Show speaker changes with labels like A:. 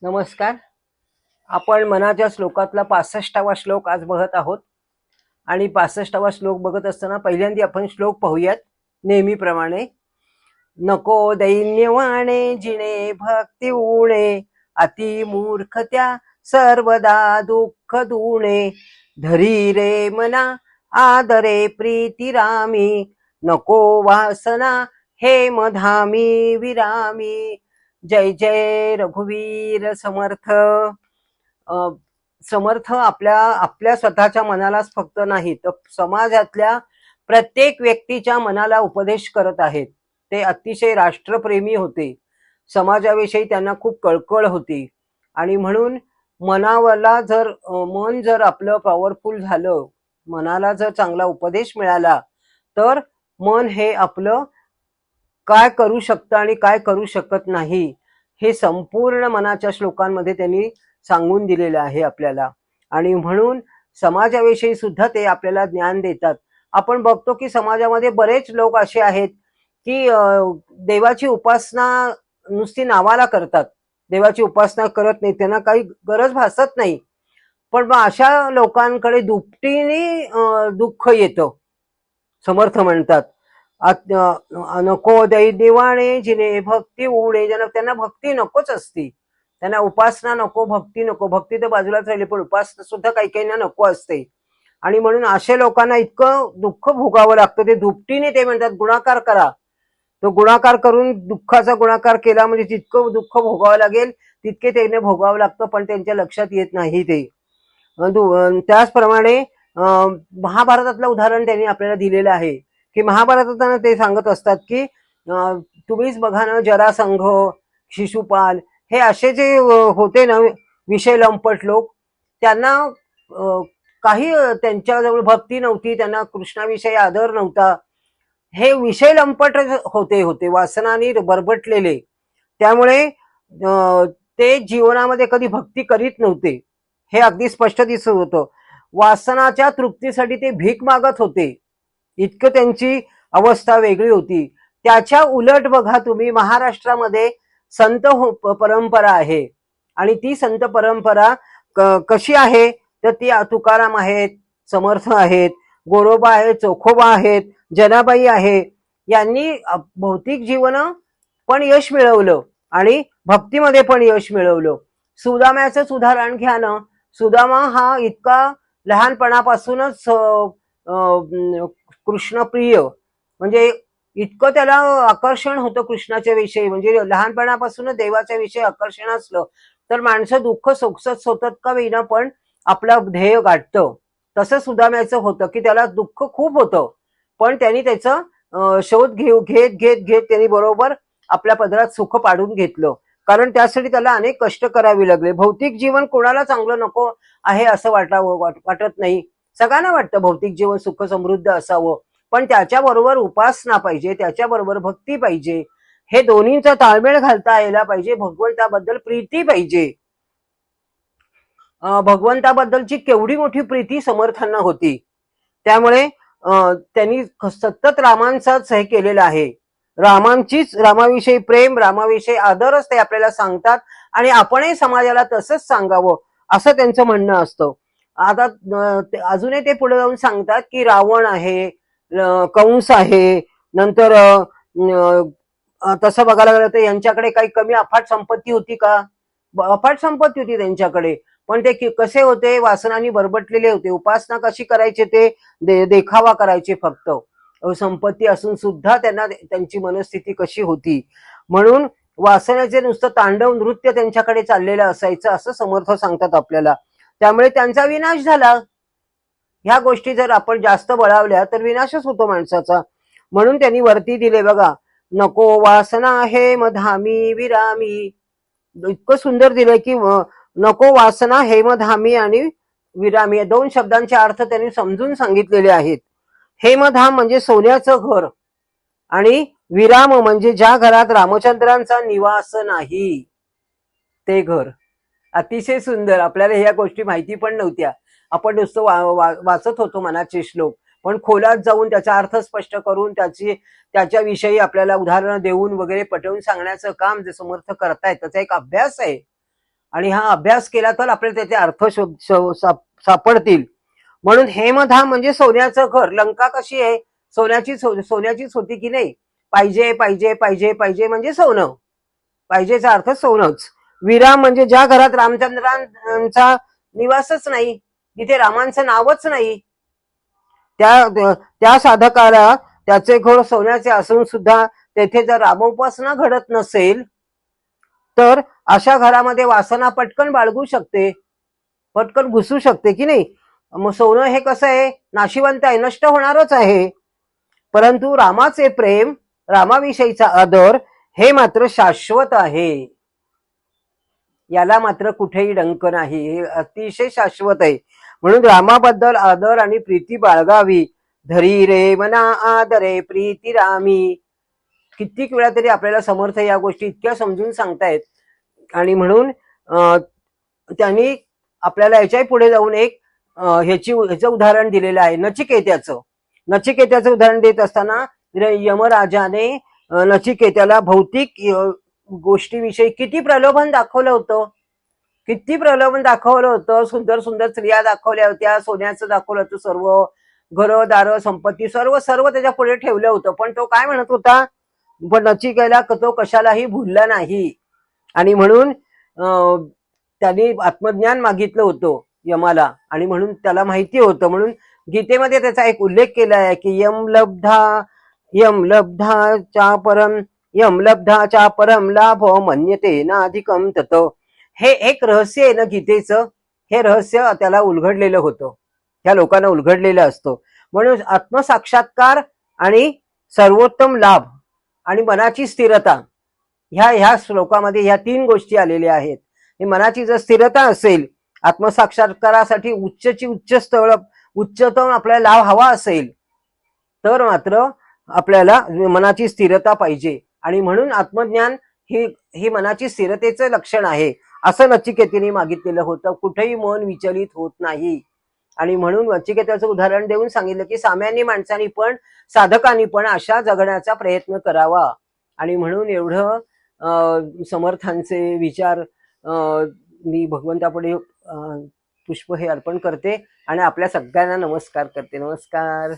A: नमस्कार. आपण मनाच्या श्लोकातला 65वा श्लोक आज बघत आहोत. आणि 65वा श्लोक बघत असताना पहिल्यांदा आपण श्लोक पाहूयात नेहमीप्रमाणे. नको दैन्यवाणे जिणे भक्ती उणे, अति मूर्ख त्या सर्वदा दुःख दुणे. धरी रे मना आदरे प्रीती रामी, नको वासना हे मधामी विरामी. जय जय रघुवीर समर्थ. समर्थ आपल्या स्वतःच्या मनालाच फक्त नाही तर समाजातल्या प्रत्येक व्यक्तीच्या मनाला उपदेश करत आहेत. ते अतिशय राष्ट्रप्रेमी होते. समाजाविषयी त्यांना खूप कळकळ होती. आणि म्हणून मनाला मन जर आपलं पॉवरफुल झालं, मनाला जर चांगला उपदेश मिळाला, तर मन हे आपलं काय करू शकतं आणि काय करू शकत नाही हे संपूर्ण मनाच्या श्लोकांमध्ये त्यांनी सांगून दिलेलं आहे आपल्याला. आणि म्हणून समाजाविषयी सुद्धा ते आपल्याला ज्ञान देतात. आपण बघतो की समाजामध्ये बरेच लोक असे आहेत की देवाची उपासना नुसती नावाला करतात, देवाची उपासना करत नाही, त्यांना काही गरज भासत नाही. पण मग अशा लोकांकडे दुपटीने दुःख येतं. समर्थ म्हणतात नको दैन्यवाणे जिने भक्ती उणे. त्यांना भक्ती नकोच असती, त्यांना उपासना नको, भक्ती नको. भक्ती तर बाजूलाच राहिली, पण उपासना सुद्धा काही काहींना नको असते. आणि म्हणून अशा लोकांना इतकं दुःख भोगावं लागतं. ते दुपटीने ते म्हणतात गुणाकार करा. तो गुणाकार करून दुःखाचा गुणाकार केला म्हणजे जितकं दुःख भोगावं लागेल तितके त्याने भोगावं लागतं, पण त्यांच्या लक्षात येत नाही ते. त्याचप्रमाणे महाभारतातलं उदाहरण त्यांनी आपल्याला दिलेलं आहे की महाभारतात ते सांगत असतात की तुम्हीच बघा ना, जरासंघ, शिशुपाल हे असे जे होते ना विषय लंपट लोक, त्यांना काही त्यांच्याजवळ भक्ती नव्हती, त्यांना कृष्णाविषयी आदर नव्हता. हे विषय लंपट होते वासनाने बरबटलेले. त्यामुळे ते जीवनामध्ये कधी भक्ती करीत नव्हते, हे अगदी स्पष्ट दिसत होतं. वासनाच्या तृप्तीसाठी ते भीक मागत होते, इतकं त्यांची अवस्था वेगळी होती. त्याच्या उलट बघा तुम्ही, महाराष्ट्रामध्ये संत परंपरा आहे. आणि ती संत परंपरा कशी आहे तर ती तुकाराम आहेत, समर्थ आहेत, गोरोबा आहेत, चोखोबा आहेत, जनाबाई आहे. यांनी भौतिक जीवन पण यश मिळवलं आणि भक्तीमध्ये पण यश मिळवलं. सुदाम्याचंच उदाहरण घ्या ना. सुदामा हा इतका लहानपणापासूनच कृष्णप्रिय, म्हणजे इतकं त्याला आकर्षण होतं कृष्णाच्या विषयी, म्हणजे लहानपणापासूनच देवाच्या विषयी आकर्षण असलं तर माणसं दुःख सोसत होतात का विना पण आपलं ध्येय गाठतं. तसं सुदाम्याचं होतं की त्याला दुःख खूप होतं, पण त्यांनी त्याचं शोध घेत त्यांनी बरोबर आपल्या पदरात सुख पाडून घेतलं. कारण त्यासाठी त्याला अनेक कष्ट करावे लागले. भौतिक जीवन कोणाला चांगलं नको आहे असं वाटत नाही. सगळ्यांना वाटतं भौतिक जीवन सुख समृद्ध असावं, पण त्याच्याबरोबर उपासना पाहिजे, त्याच्याबरोबर भक्ती पाहिजे. हे दोन्हींचा ताळमेळ घालता यायला पाहिजे. भगवंताबद्दल प्रीती पाहिजे. भगवंताबद्दलची केवढी मोठी प्रीती समर्थांना होती. त्यामुळे त्यांनी सतत रामांचाच हे केलेलं आहे. रामाविषयी प्रेम, रामाविषयी आदरच ते आपल्याला सांगतात. आणि आपणही समाजाला तसंच सांगावं असं त्यांचं म्हणणं असतं. आता अजूनही ते पुढे जाऊन सांगतात की रावण आहे, कंस आहे, नंतर तसं बघायला गेलं तर यांच्याकडे काही कमी अफाट संपत्ती होती का? अफाट संपत्ती होती त्यांच्याकडे, पण ते कसे होते, वासनांनी बरबटलेले होते. उपासना कशी करायचे ते देखावा करायचे फक्त. संपत्ती असून सुद्धा त्यांना त्यांची मनस्थिती कशी होती. म्हणून वासनेचे नुसतं तांडव नृत्य त्यांच्याकडे चाललेलं असायचं असं समर्थ सांगतात आपल्याला. त्यामुळे त्यांचा विनाश झाला. ह्या गोष्टी जर आपण जास्त बळावल्या तर विनाशच होतो माणसाचा. म्हणून त्यांनी वरती दिले बघा, नको वासना हे मधामी विरामी. इतकं सुंदर दिलंय की नको वासना हेमधामी आणि विरामी या दोन शब्दांचे अर्थ त्यांनी समजून सांगितलेले आहेत. हेमधाम म्हणजे सोन्याचं घर, आणि विराम म्हणजे ज्या घरात रामचंद्रांचा निवास नाही ते घर. अतिशय सुंदर. आपल्याला ह्या गोष्टी माहिती पण नव्हत्या. आपण नुसतं वाचत होतो मनाचे श्लोक, पण खोलात जाऊन त्याचा अर्थ स्पष्ट करून त्याच्याविषयी आपल्याला उदाहरणं देऊन वगैरे पटवून सांगण्याचं काम जे समर्थ करतायत त्याचा एक अभ्यास आहे. आणि हा अभ्यास केला तर आपल्याला त्याचे अर्थ सापडतील. म्हणून हेमधाम म्हणजे सोन्याचं घर. लंका कशी आहे? सोन्याचीच होती की नाही? पाहिजे पाहिजे पाहिजे पाहिजे म्हणजे सोनं. पाहिजेचा अर्थ सोनंच. विराम म्हणजे ज्या घरात रामचंद्रांचा निवासच नाही, जिथे रामांचं नावच नाही, त्या साधकाला त्याचे घर सोन्याचे असून सुद्धा तेथे जर रामोपासना घडत नसेल तर अशा घरामध्ये वासना पटकन बाळगू शकते, पटकन घुसू शकते की नाही? मग सोनं हे कसं आहे? नाशिवंत आहे, नष्ट होणारच आहे. परंतु रामाचे प्रेम, रामाविषयीचा आदर हे मात्र शाश्वत आहे. याला मात्र कुठेही डंक नाही. हे अतिशय शाश्वत आहे. म्हणून रामाबद्दल आदर आणि प्रीती बाळगावी. धरी रे मना आदरे प्रीती रामी. कित्येक वेळा तरी आपल्याला समर्थ या गोष्टी इतक्या समजून सांगतायत. आणि म्हणून त्यांनी आपल्याला याच्याही पुढे जाऊन एक ह्याचं उदाहरण दिलेलं आहे, नचिकेत्याचं. नचिकेत्याचं उदाहरण देत असताना यमराजाने नचिकेत्याला भौतिक गोष्टीविषयी किती प्रलोभन दाखवलं होतं, किती प्रलोभन दाखवलं होतं. सुंदर सुंदर स्त्रिया दाखवल्या होत्या, सोन्याचं दाखवलं होतं, सर्व घरं दारं संपत्ती सर्व सर्व त्याच्या पुढे ठेवलं होतं. पण तो काय म्हणत होता? पण नचिकेला तो कशालाही भुलला नाही. आणि म्हणून त्यांनी आत्मज्ञान मागितलं होतं यमाला, आणि म्हणून त्याला माहिती होतं. म्हणून गीतेमध्ये त्याचा एक उल्लेख केला आहे की यम लब्धाच्या परम लाभ मन्यते ना अधिकम तत. हे एक रहस्य आहे ना गीतेचं. हे रहस्य त्याला उलगडलेलं होतं, ह्या लोकांना उलगडलेलं असतं. म्हणून आत्मसाक्षात्कार आणि सर्वोत्तम लाभ आणि मनाची स्थिरता, ह्या श्लोकामध्ये ह्या 3 गोष्टी आलेल्या आहेत. हे मनाची जर स्थिरता असेल, आत्मसाक्षात्कारासाठी उच्चतम आपल्याला लाभ हवा असेल, तर मात्र आपल्याला मनाची स्थिरता पाहिजे. आणि म्हणून आत्मज्ञान ही मनाची स्थिरतेचं लक्षण आहे, असं नचिकेतीने मागितलेलं होतं. कुठेही मन विचलित होत नाही. आणि म्हणून नचिकेताचं उदाहरण देऊन सांगितलं की सामान्य माणसांनी पण, साधकांनी पण अशा जगण्याचा प्रयत्न करावा. आणि म्हणून एवढं समर्थांचे विचार मी भगवंतापुढे पुष्प हे अर्पण करते आणि आपल्या सगळ्यांना नमस्कार करते. नमस्कार.